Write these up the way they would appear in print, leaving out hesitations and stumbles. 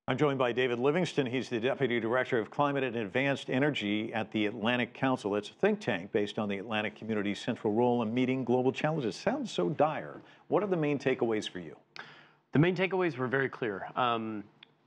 I'm joined by David Livingston. He's the Deputy Director of Climate and Advanced Energy at the Atlantic Council. It's a think tank based on the Atlantic community's central role in meeting global challenges. Sounds so dire. What are the main takeaways for you? The main takeaways were very clear.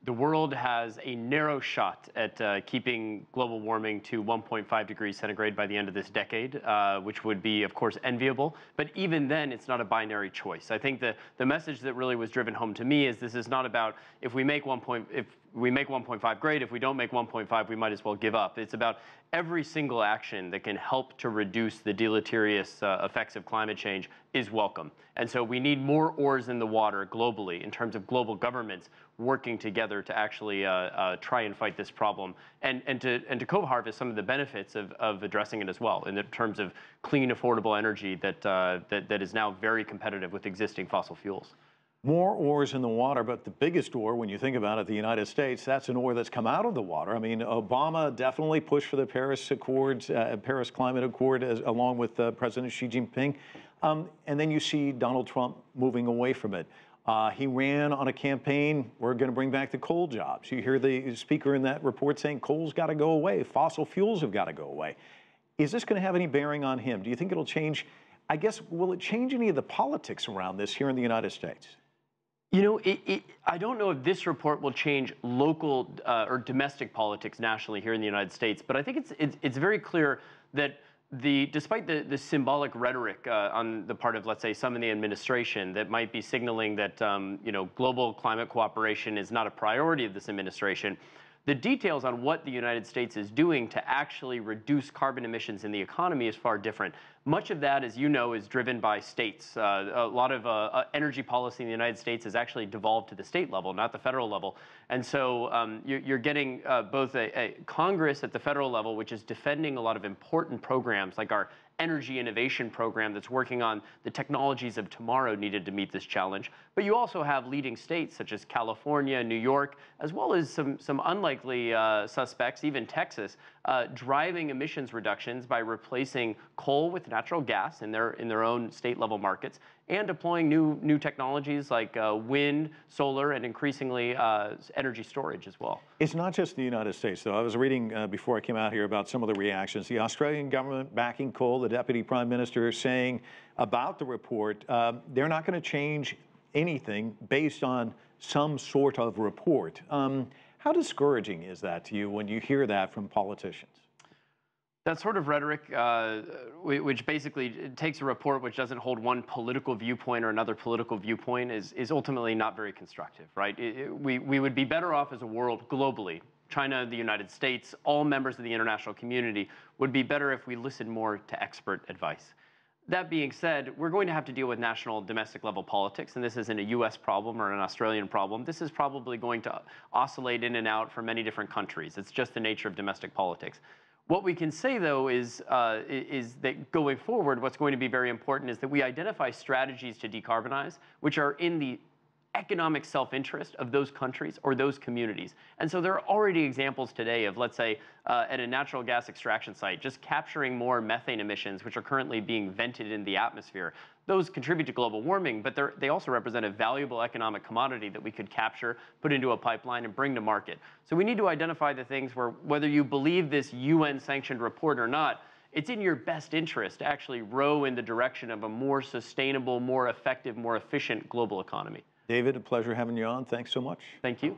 The world has a narrow shot at keeping global warming to 1.5 degrees centigrade by the end of this decade, which would be, of course, enviable. But even then, it's not a binary choice. I think the message that really was driven home to me is this is not about if we make 1.5, great. If we don't make 1.5, we might as well give up. It's about every single action that can help to reduce the deleterious effects of climate change is welcome. And so we need more oars in the water globally in terms of global governments working together to actually try and fight this problem and to co-harvest some of the benefits of addressing it as well in terms of clean, affordable energy that is now very competitive with existing fossil fuels. More oars in the water, but the biggest oar, when you think about it, the United States, that's an oar that's come out of the water. I mean, Obama definitely pushed for the Paris Accords, Paris Climate Accord, along with President Xi Jinping. And then you see Donald Trump moving away from it. He ran on a campaign, we're going to bring back the coal jobs. You hear the speaker in that report saying coal's got to go away, fossil fuels have got to go away. Is this going to have any bearing on him? Do you think it'll change, I guess, will it change any of the politics around this here in the United States? You know, I don't know if this report will change local or domestic politics nationally here in the United States, but I think it's very clear that despite the symbolic rhetoric on the part of, let's say, some in the administration that might be signaling that global climate cooperation is not a priority of this administration, the details on what the United States is doing to actually reduce carbon emissions in the economy is far different. Much of that, as you know, is driven by states. A lot of energy policy in the United States is actually devolved to the state level, not the federal level. And so you're getting both a Congress at the federal level, which is defending a lot of important programs like our energy innovation program that's working on the technologies of tomorrow needed to meet this challenge. But you also have leading states such as California, New York, as well as some unlikely suspects, even Texas, driving emissions reductions by replacing coal with natural gas in their own state level markets and deploying new technologies like wind, solar, and increasingly energy storage as well. It's not just the United States, though. I was reading before I came out here about some of the reactions. The Australian government backing coal, the Deputy Prime Minister saying about the report, they're not going to change anything based on some sort of report. How discouraging is that to you when you hear that from politicians? That sort of rhetoric, which basically takes a report which doesn't hold one political viewpoint or another political viewpoint, is ultimately not very constructive, right? We would be better off as a world globally. China, the United States, all members of the international community would be better if we listened more to expert advice. That being said, we're going to have to deal with national domestic level politics, and this isn't a US problem or an Australian problem. This is probably going to oscillate in and out for many different countries. It's just the nature of domestic politics. What we can say, though, is that going forward, what's going to be very important is that we identify strategies to decarbonize, which are in the economic self-interest of those countries or those communities. And so there are already examples today of, let's say, at a natural gas extraction site, just capturing more methane emissions, which are currently being vented in the atmosphere. Those contribute to global warming, but they also represent a valuable economic commodity that we could capture, put into a pipeline, and bring to market. So we need to identify the things where, whether you believe this UN-sanctioned report or not, it's in your best interest to actually row in the direction of a more sustainable, more effective, more efficient global economy. David, a pleasure having you on. Thanks so much. Thank you.